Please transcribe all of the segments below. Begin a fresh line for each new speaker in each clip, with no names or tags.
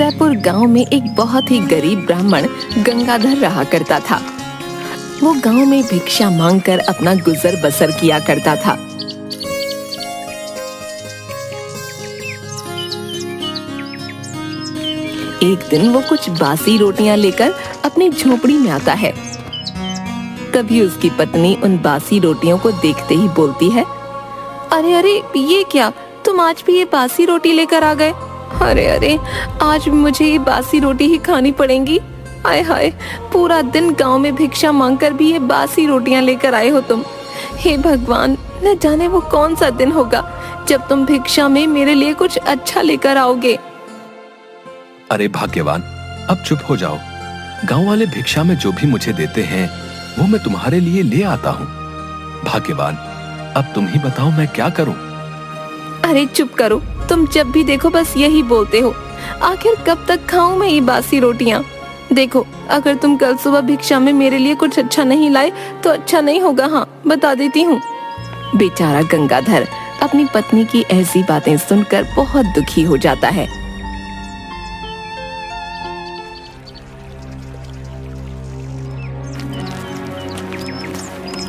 उदयपुर गांव में एक बहुत ही गरीब ब्राह्मण गंगाधर रहा करता था। वो गांव में भिक्षा मांगकर अपना गुजर बसर किया करता था। एक दिन वो कुछ बासी रोटियां लेकर अपनी झोपड़ी में आता है। तभी उसकी पत्नी उन बासी रोटियों को देखते ही बोलती है, अरे अरे ये क्या, तुम आज भी ये बासी रोटी लेकर आ गए? अरे अरे, आज मुझे ये बासी रोटी ही खानी पड़ेंगी। आय हाय, पूरा दिन गांव में भिक्षा मांगकर भी ये बासी रोटियां लेकर आए हो तुम। हे भगवान, न जाने वो कौन सा दिन होगा जब तुम भिक्षा में मेरे लिए कुछ अच्छा लेकर आओगे।
अरे भाग्यवान, अब चुप हो जाओ। गांव वाले भिक्षा में जो भी मुझे देते हैं वो मैं तुम्हारे लिए ले आता हूँ। भाग्यवान, अब तुम ही बताओ मैं क्या करूँ?
अरे चुप करो, तुम जब भी देखो बस यही बोलते हो। आखिर कब तक खाऊं मैं ये बासी रोटियां? देखो, अगर तुम कल सुबह भिक्षा में मेरे लिए कुछ अच्छा नहीं लाए तो अच्छा नहीं होगा। हाँ, बता देती हूँ। बेचारा गंगाधर अपनी पत्नी की ऐसी बातें सुनकर बहुत दुखी हो जाता है।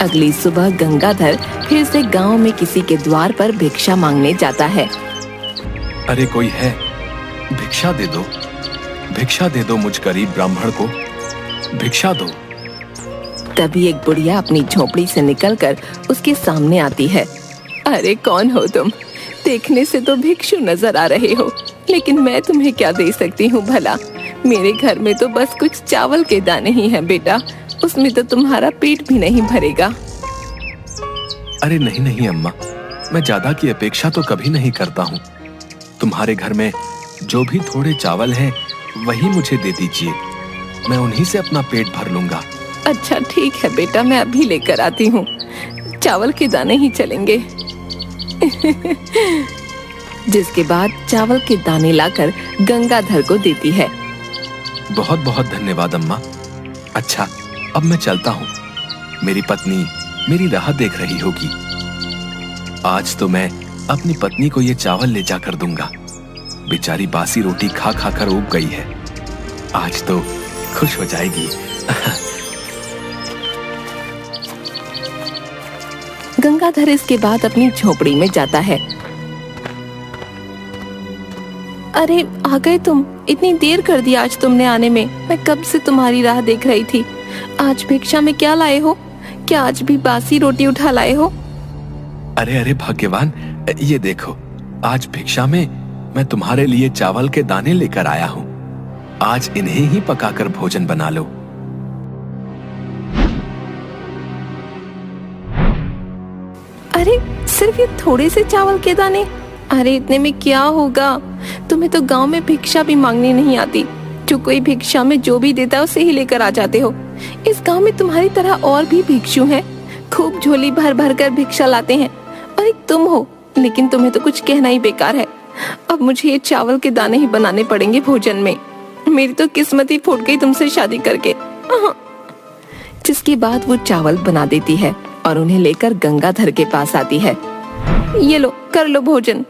अगली सुबह गंगाधर फिर से गांव में किसी के द्वार पर भिक्षा मांगने जाता है।
अरे कोई है, भिक्षा दे दो, भिक्षा दे दो, मुझ गरीब ब्राह्मण को भिक्षा दो।
तभी एक बुढ़िया अपनी झोपड़ी से निकलकर उसके सामने आती है। अरे कौन हो तुम? देखने से तो भिक्षु नजर आ रहे हो, लेकिन मैं तुम्हें क्या दे सकती हूँ भला? मेरे घर में तो बस कुछ चावल के दाने ही हैं बेटा, उसमें तो तुम्हारा पेट भी नहीं भरेगा।
अरे नहीं नहीं अम्मा, मैं ज्यादा की अपेक्षा तो कभी नहीं करता हूँ। तुम्हारे घर में जो भी थोड़े चावल हैं वही मुझे दे दीजिए, मैं उन्हीं से अपना पेट भर लूंगा।
अच्छा ठीक है बेटा, मैं अभी लेकर आती हूँ। चावल के दाने ही चलेंगे। जिसके बाद चावल के दाने लाकर गंगाधर को देती है।
बहुत बहुत धन्यवाद अम्मा। अच्छा, अब मैं चलता हूँ। मेरी पत्नी मेरी राह देख रही होगी। आज तो मैं अपनी पत्नी को ये चावल ले जाकर दूंगा। बेचारी बासी रोटी खा खा कर ऊब गई है, आज तो खुश हो जाएगी।
गंगाधर इसके बाद अपनी झोपड़ी में जाता है। अरे आ गए तुम, इतनी देर कर दी आज तुमने आने में। मैं कब से तुम्हारी राह देख रही थी। आज भिक्षा में क्या लाए हो? क्या आज भी बासी रोटी उठा लाए हो?
अरे अरे भाग्यवान, ये देखो, आज भिक्षा में मैं तुम्हारे लिए चावल के दाने लेकर आया हूँ। आज इन्हें ही पकाकर भोजन बना लो।
अरे सिर्फ ये थोड़े से चावल के दाने? अरे इतने में क्या होगा? तुम्हें तो गांव में भिक्षा भी मांगनी नहीं आती। जो कोई भिक्षा में जो भी देता है उसे ही लेकर आ जाते हो। इस गांव में तुम्हारी तरह और भी भिक्षु हैं, खूब झोली भर भर कर भिक्षा लाते हैं, और एक तुम हो, लेकिन तुम्हें तो कुछ कहना ही बेकार है। अब मुझे ये चावल के दाने ही बनाने पड़ेंगे भोजन में। मेरी तो किस्मत ही फूट गई तुमसे शादी करके। जिसके बाद वो चावल बना देती है और उन्हें लेकर गंगाधर के पास आती है। ये लो, कर लो भोजन।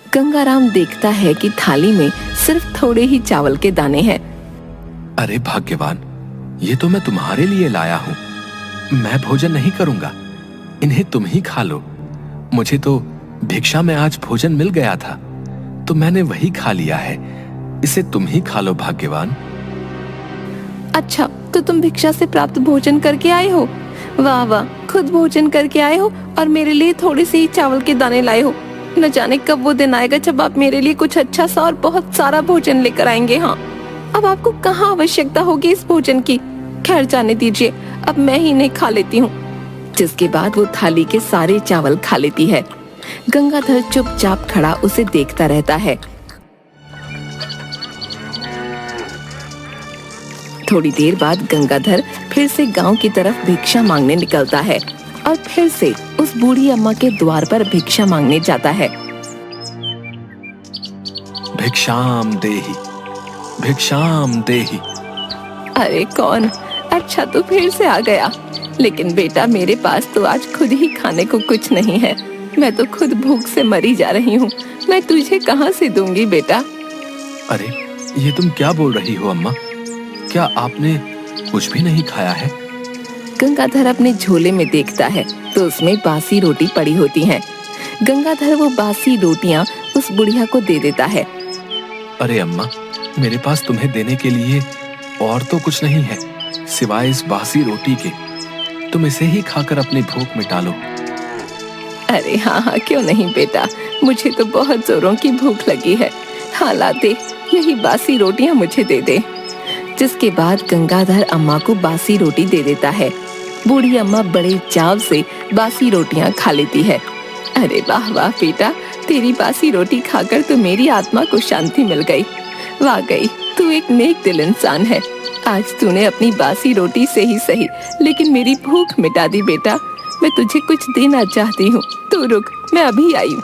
गंगाराम देखता है कि थाली में सिर्फ थोड़े ही चावल के दाने हैं।
अरे भाग्यवान, ये तो मैं तुम्हारे लिए लाया हूँ। मैं भोजन नहीं करूंगा, इन्हें तुम ही खा लो। मुझे तो भिक्षा में आज भोजन मिल गया था तो मैंने वही खा लिया है। इसे तुम ही खा लो भाग्यवान।
अच्छा, तो तुम भिक्षा से प्राप्त भोजन करके आए हो? वाह वाह, खुद भोजन करके आए हो और मेरे लिए थोड़े से ही चावल के दाने लाए हो। न जाने कब वो दिन आएगा जब आप मेरे लिए कुछ अच्छा सा और बहुत सारा भोजन लेकर आएंगे। हाँ, अब आपको कहाँ आवश्यकता होगी इस भोजन की। खैर जाने दीजिए, अब मैं ही इन्हें खा लेती हूँ। जिसके बाद वो थाली के सारे चावल खा लेती है। गंगाधर चुपचाप खड़ा उसे देखता रहता है। थोड़ी देर बाद गंगाधर फिर से गांव की तरफ भिक्षा मांगने निकलता है और फिर से उस बूढ़ी अम्मा के द्वार पर भिक्षा मांगने जाता है।
भिक्षाम देहि, भिक्षाम देहि।
अरे कौन? अच्छा, तो फिर से आ गया। लेकिन बेटा, मेरे पास तो आज खुद ही खाने को कुछ नहीं है। मैं तो खुद भूख से मरी जा रही हूँ। मैं तुझे कहाँ से दूंगी बेटा?
अरे ये तुम क्या बोल रही हो अम्मा? क्या आपने कुछ भी नहीं खाया है?
गंगाधर अपने झोले में देखता है तो उसमें बासी रोटी पड़ी होती हैं। गंगाधर वो बासी रोटियां उस बुढ़िया को दे देता है।
अरे अम्मा, मेरे पास तुम्हें देने के लिए और तो कुछ नहीं है सिवाय इस बासी रोटी के। तुम इसे ही खाकर अपनी भूख मिटा लो।
अरे हाँ हाँ, क्यों नहीं बेटा, मुझे तो बहुत जोरों की भूख लगी है। हाँ ला दे, यही बासी रोटियां मुझे दे दे। जिसके बाद गंगाधर अम्मा को बासी रोटी दे देता है। बूढ़ी अम्मा बड़े चाव से बासी रोटियां खा लेती है। अरे वाह वाह बेटा, तेरी बासी रोटी खाकर तो मेरी आत्मा को शांति मिल गई। वाकई तू एक नेक दिल इंसान है। आज तूने अपनी बासी रोटी से ही सही लेकिन मेरी भूख मिटा दी बेटा। मैं तुझे कुछ देना चाहती हूँ, तू रुक, मैं अभी आई हूँ।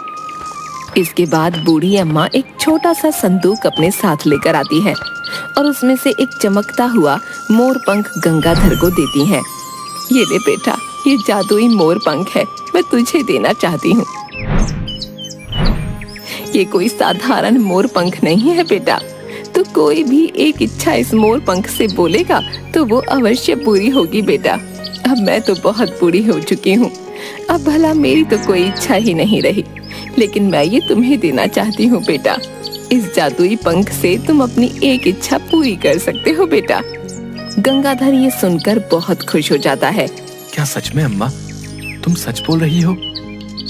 इसके बाद बूढ़ी अम्मा एक छोटा सा संदूक अपने साथ लेकर आती है और उसमें से एक चमकता हुआ मोर पंख गंगाधर को देती हैं। ये ले बेटा, ये जादुई मोर पंख है, मैं तुझे देना चाहती हूँ। ये कोई साधारण मोर पंख नहीं है बेटा। तो कोई भी एक इच्छा इस मोर पंख से बोलेगा तो वो अवश्य पूरी होगी बेटा। अब मैं तो बहुत बूढ़ी हो चुकी हूँ, अब भला मेरी तो कोई इच्छा ही नहीं रही, लेकिन मैं ये तुम्हें देना चाहती हूँ बेटा। इस जादुई पंख से तुम अपनी एक इच्छा पूरी कर सकते हो बेटा। गंगाधर ये सुनकर बहुत खुश हो जाता है।
क्या सच में अम्मा, तुम सच बोल रही हो?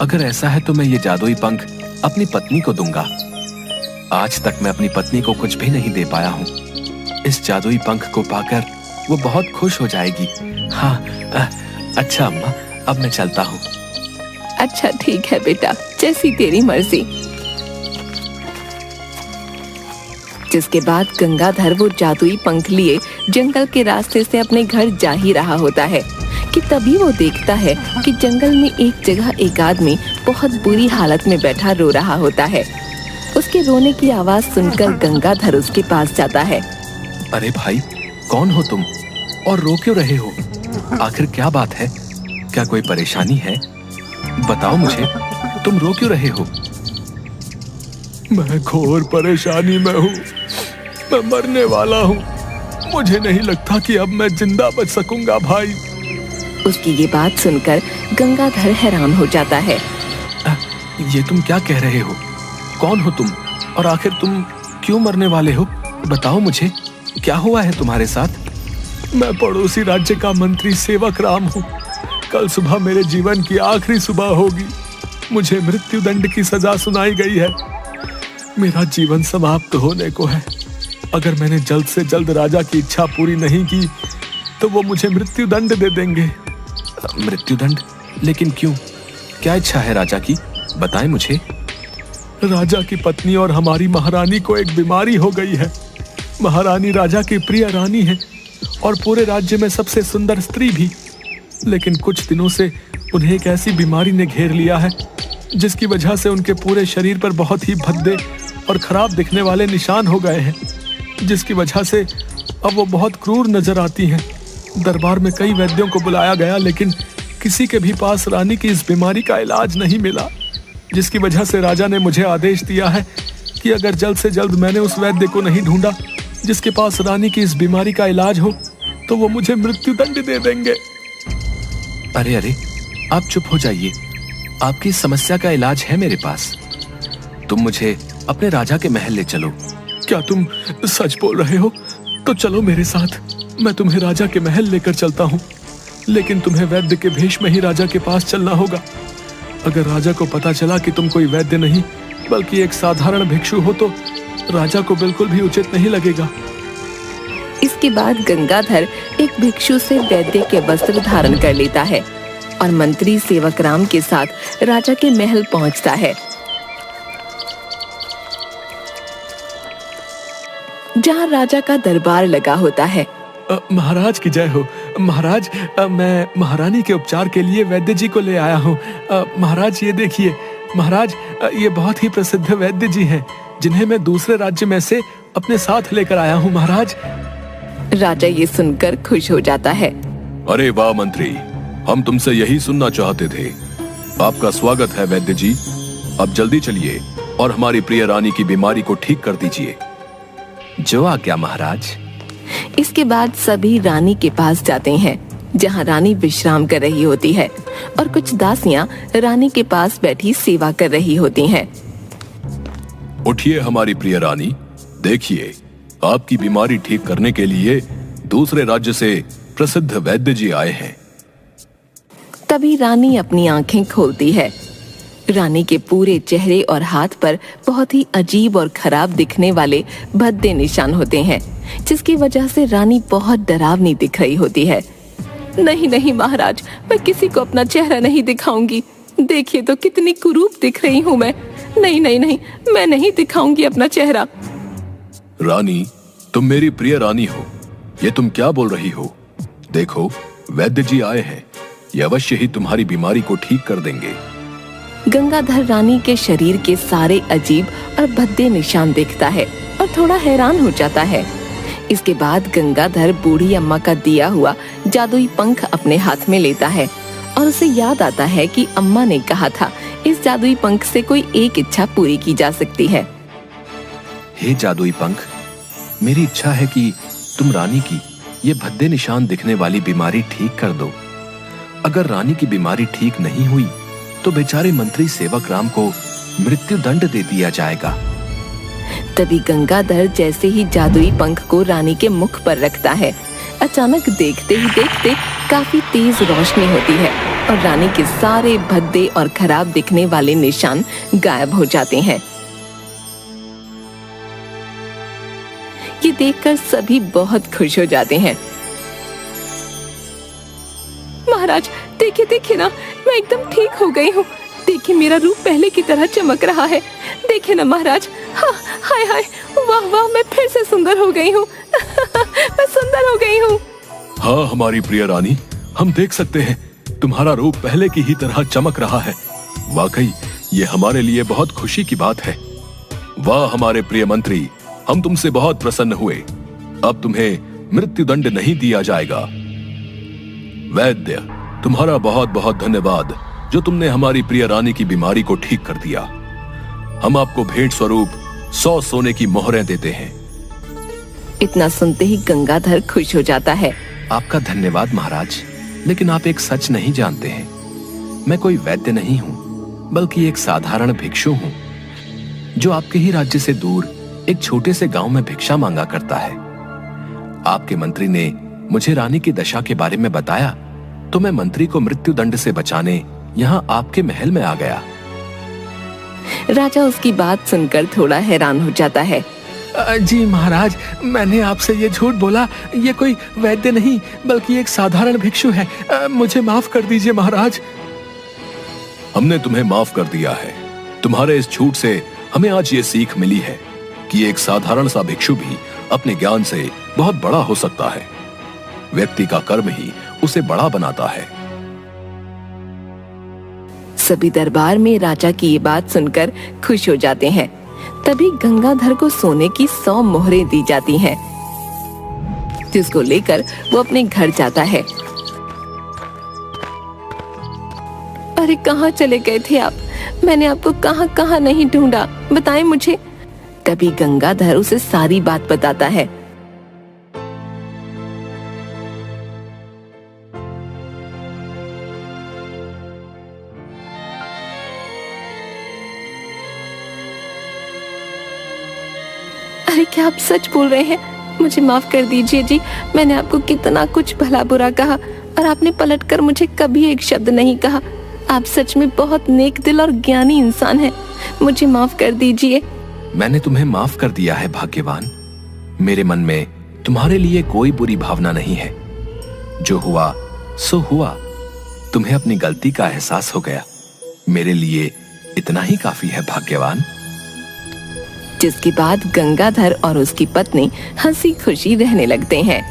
अगर ऐसा है तो मैं ये जादुई पंख अपनी पत्नी को दूंगा। आज तक मैं अपनी पत्नी को कुछ भी नहीं दे पाया हूँ। इस जादुई पंख को पाकर वो बहुत खुश हो जाएगी। हाँ, अच्छा अम्मा, अब मैं चलता हूँ।
अच्छा ठीक है बेटा, जैसी तेरी मर्जी। जिसके बाद गंगाधर वो जादुई पंख लिए जंगल के रास्ते से अपने घर जा ही रहा होता है कि तभी वो देखता है कि जंगल में एक जगह एक आदमी बहुत बुरी हालत में बैठा रो रहा होता है। उसके रोने की आवाज सुनकर गंगाधर उसके पास जाता है।
अरे भाई, कौन हो तुम और रो क्यों रहे हो? आखिर क्या बात है? क्या कोई परेशानी है? बताओ मुझे, तुम रो क्यों रहे हो?
मैं घोर परेशानी में हूँ, मैं मरने वाला हूँ। मुझे नहीं लगता कि अब मैं जिंदा बच सकूंगा भाई।
उसकी ये बात सुनकर गंगाधर हैरान हो जाता है।
ये तुम क्या कह रहे हो? कौन हो तुम और आखिर तुम क्यों मरने वाले हो? बताओ मुझे, क्या हुआ है तुम्हारे साथ?
मैं पड़ोसी राज्य का मंत्री सेवक राम हूँ। कल सुबह मेरे जीवन की आखिरी सुबह होगी। मुझे मृत्यु दंड की सजा सुनाई गई है। मेरा जीवन समाप्त होने को है। अगर मैंने जल्द से जल्द राजा की इच्छा पूरी नहीं की तो वो मुझे मृत्यु दंड दे देंगे।
मृत्यु दंड? लेकिन क्यों? क्या इच्छा है राजा की? बताएं मुझे।
राजा की पत्नी और हमारी महारानी को एक बीमारी हो गई है। महारानी राजा की प्रिय रानी है और पूरे राज्य में सबसे सुंदर स्त्री भी। लेकिन कुछ दिनों से उन्हें एक ऐसी बीमारी ने घेर लिया है जिसकी वजह से उनके पूरे शरीर पर बहुत ही भद्दे और खराब दिखने वाले निशान हो गए हैं, जिसकी वजह से अब वो बहुत क्रूर नजर आती हैं। दरबार में कई वैद्यों को बुलाया गया लेकिन किसी के भी पास रानी की इस बीमारी का इलाज नहीं मिला, जिसकी वजह से राजा ने मुझे आदेश दिया है कि अगर जल्द से जल्द मैंने उस वैद्य को नहीं ढूंढा जिसके पास रानी की इस बीमारी का इलाज हो तो वो मुझे मृत्यु दंड दे देंगे।
अरे अरे, आप चुप हो जाइए। आपकी समस्या का इलाज है मेरे पास। तुम मुझे अपने राजा के महल ले चलो।
क्या तुम सच बोल रहे हो? तो चलो मेरे साथ, मैं तुम्हें राजा के महल लेकर चलता हूँ। लेकिन तुम्हें वैद्य के भेष में ही राजा के पास चलना होगा। अगर राजा को पता चला कि तुम कोई वैद्य नहीं बल्कि एक साधारण भिक्षु हो तो राजा को बिल्कुल भी उचित नहीं लगेगा।
इसके बाद गंगाधर एक भिक्षु से वैद्य के वस्त्र धारण कर लेता है और मंत्री सेवक राम के साथ राजा के महल पहुंचता है, जहां राजा का दरबार लगा होता है।
महाराज की जय हो। महाराज, मैं महारानी के उपचार के लिए वैद्य जी को ले आया हूँ। महाराज ये देखिए। महाराज, ये बहुत ही प्रसिद्ध वैद्य जी हैं जिन्हें मैं दूसरे राज्य में से अपने साथ लेकर आया हूँ महाराज।
राजा ये सुनकर खुश हो जाता है।
अरे वाह मंत्री, हम तुमसे यही सुनना चाहते थे। आपका स्वागत है वैद्य जी। अब जल्दी चलिए और हमारी प्रिय रानी की बीमारी को ठीक कर दीजिए।
जो आज्ञा महाराज।
इसके बाद सभी रानी के पास जाते हैं, जहाँ रानी विश्राम कर रही होती है और कुछ दासियां रानी के पास बैठी सेवा कर रही होती हैं।
उठिए हमारी प्रिय रानी, देखिए आपकी बीमारी ठीक करने के लिए दूसरे राज्य से प्रसिद्ध वैद्य जी आए हैं।
तभी रानी अपनी आंखें खोलती है। रानी के पूरे चेहरे और हाथ पर बहुत ही अजीब और खराब दिखने वाले भद्दे निशान होते हैं, जिसकी वजह से रानी बहुत डरावनी दिख रही होती है। नहीं नहीं महाराज, मैं किसी को अपना चेहरा नहीं दिखाऊंगी। देखिए तो कितनी कुरूप दिख रही हूँ मैं। नहीं नहीं नहीं, मैं नहीं दिखाऊंगी अपना चेहरा।
रानी, तुम मेरी प्रिय रानी हो, ये तुम क्या बोल रही हो? देखो वैद्य जी आए हैं, ये अवश्य ही तुम्हारी बीमारी को ठीक कर देंगे।
गंगाधर रानी के शरीर के सारे अजीब और भद्दे निशान देखता है और थोड़ा हैरान हो जाता है। इसके बाद गंगाधर बूढ़ी अम्मा का दिया हुआ जादुई पंख अपने हाथ में लेता है और उसे याद आता है कि अम्मा ने कहा था इस जादुई पंख से कोई एक इच्छा पूरी की जा सकती है।
हे जादुई पंख, मेरी इच्छा है कि तुम रानी की ये भद्दे निशान दिखने वाली बीमारी ठीक कर दो। अगर रानी की बीमारी ठीक नहीं हुई तो बेचारे मंत्री सेवक राम को मृत्यु दंड दे दिया जाएगा।
तभी गंगाधर जैसे ही जादुई पंख को रानी के मुख पर रखता है, अचानक देखते ही देखते काफी तेज रोशनी होती है और रानी के सारे भद्दे और खराब दिखने वाले निशान गायब हो जाते हैं। ये देखकर सभी बहुत खुश हो जाते हैं। महाराज देखिए देखिए ना, मैं एकदम ठीक हो गई हूँ। देखिए मेरा रूप पहले की तरह चमक रहा है। देखिए ना महाराज, हाँ, हाय हाय, वाह वाह, मैं फिर से सुंदर हो गई हूँ। मैं सुंदर हो गई हूँ।
हाँ हमारी प्रिय रानी, हम देख सकते हैं तुम्हारा रूप पहले की ही तरह चमक रहा है। वाकई ये हमारे लिए बहुत खुशी की बात है। वाह हमारे प्रिय मंत्री, हम तुमसे बहुत प्रसन्न हुए। अब तुम्हें मृत्यु दंड नहीं दिया जाएगा। वैद्य, तुम्हारा बहुत बहुत धन्यवाद जो तुमने हमारी प्रिय रानी की बीमारी को ठीक कर दिया। हम आपको भेंट स्वरूप 100 सोने की मोहरें देते हैं।
इतना सुनते ही गंगाधर खुश हो जाता है।
आपका धन्यवाद महाराज, लेकिन आप एक सच नहीं जानते हैं। मैं कोई वैद्य नहीं हूँ, बल्कि एक साधारण भिक्षु हूँ जो आपके ही राज्य से दूर एक छोटे से गांव में भिक्षा मांगा करता है। आपके मंत्री ने मुझे रानी की दशा के बारे में बताया, तो मैं मंत्री को मृत्यु दंड से बचाने यहाँ आपके महल में आ गया।
राजा उसकी बात सुनकर थोड़ा हैरान हो जाता है।
जी महाराज, मैंने आपसे ये झूठ बोला। ये कोई वैद्य नहीं बल्कि एक साधारण भिक्षु है। मुझे माफ कर दीजिए महाराज।
हमने तुम्हें माफ कर दिया है। तुम्हारे इस झूठ से हमें आज ये सीख मिली है कि एक साधारण सा भिक्षु भी अपने ज्ञान से बहुत बड़ा हो सकता है। व्यक्ति का कर्म ही उसे बड़ा बनाता है।
सभी दरबार में राजा की ये बात सुनकर खुश हो जाते हैं। तभी गंगाधर को सोने की 100 मोहरें दी जाती हैं, जिसको लेकर वो अपने घर जाता है। अरे कहाँ चले गए थे आप? मैंने आपको कहाँ कहाँ नहीं ढूंढा, बताएं मुझे। तभी गंगाधर उसे सारी बात बताता है। अरे क्या आप सच बोल रहे हैं? मुझे माफ कर दीजिए जी, मैंने आपको कितना कुछ भला बुरा कहा और आपने पलटकर मुझे कभी एक शब्द नहीं कहा। आप सच में बहुत नेक दिल और ज्ञानी इंसान हैं। मुझे माफ कर दीजिए।
मैंने तुम्हें माफ कर दिया है भाग्यवान। मेरे मन में तुम्हारे लिए कोई बुरी भावना नहीं है। जो हुआ सो हुआ। तुम्हें अपनी गलती का एहसास हो गया, मेरे लिए इतना ही काफी है भाग्यवान।
जिसके बाद गंगाधर और उसकी पत्नी हंसी खुशी रहने लगते हैं।